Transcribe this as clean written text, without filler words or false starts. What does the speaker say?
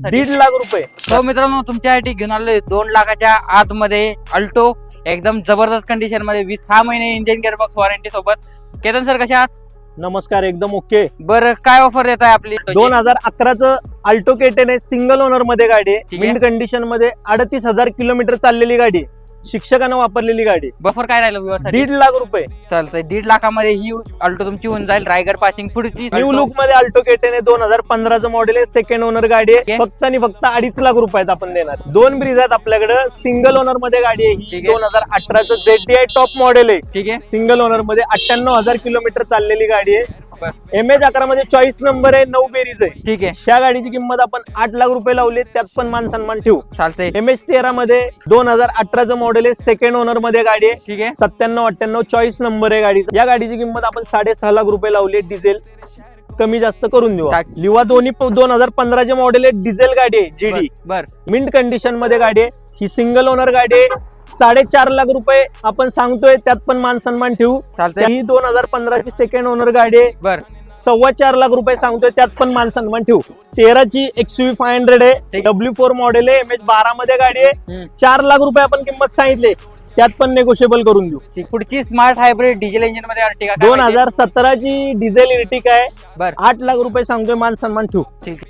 1.5 लाख रुपये। तो मित्रांनो तुमच्यासाठी घेऊन आलोय 2 लाखाच्या आतमध्ये अल्टो, एकदम जबरदस्त कंडिशन मध्ये 6 महिने इंजिन गिअरबॉक्स वॉरंटी सोबत। केतन सर कशा आहात? नमस्कार, एकदम ओके। बरं, काय ऑफर देत आहे आपली? 2011चं अल्टो K10 आहे, सिंगल ओनर मध्ये गाडी आहे, ठीक आहे. मिंट कंडिशन मध्ये 38,000 किलोमीटर चाललेली गाडी आहे, शिक्षकांना वापरलेली गाडी आहे। बफर काय राहिलं व्ह्यूअरसाठी? 1.5 लाख रुपये। चालतंय, 1.5 लाखामध्ये ही अल्टो तुमची होऊन जाईल। रायगड पासिंग पुढची न्यू लुक मध्ये अल्टो K10 आहे, 2015चं मॉडेल आहे, सेकंड ओनर गाडी आहे। Okay. फक्त आणि फक्त 2.5 लाख रुपयात आपण देणार। 2 ब्रिज आहेत आपल्याकडे, सिंगल ओनर मध्ये गाडी आहे ही। ठीक आहे. 2018चं ZDI टॉप मॉडेल आहे, ठीक आहे। सिंगल ओनर मध्ये 98,000 किलोमीटर चाललेली गाडी आहे। बरं, MH11 मध्ये चॉईस नंबर आहे, 9 बेरीज आहे। ठीक आहे, ह्या गाडीची किंमत आपण 8 लाख रुपये लावली, त्यात पण मान सन्मान ठेवू। चालतंय, MH13 मध्ये 2018चं मॉडेल आहे, सेकंड ओनर मध्ये गाडी आहे, ठीक आहे। 97-98 चॉईस नंबर आहे गाडीचा। या गाडीची किंमत आपण 6.5 लाख रुपये लावली, डिझेल कमी जास्त करून देऊ। टाक. लिवा दोन्ही 2015चे मॉडेल आहे, डिझेल गाडी आहे, GD बर, मिंट कंडिशन मध्ये गाडी आहे, ही सिंगल ओनर गाडी आहे। 4.5 लाख रुपये आपण सांगतोय, त्यात पण मान सन्मान ठेवू। चालतंय, ही 2015ची सेकंड ओनर गाडी आहे, बर, 4.25 लाख रुपये सांगतोय, त्यात पण मान सन्मान ठेवू। 13ची XUV 500 आहे, ठीक. W4 मॉडेल आहे, MH12 मध्ये गाडी आहे। हम्म. 4 लाख रुपये आपण किंमत सांगितले, त्यात पण नेगोशिएबल करून देऊ। ठीक. पुढची स्मार्ट हायब्रिड डिझेल इंजिन मध्ये अर्टिगा काय माहिती? 2017ची डिझेल इर्टिका आहे, बर, 8 लाख रुपये सांगतोय, मान सन्मान ठेवू। ठीक.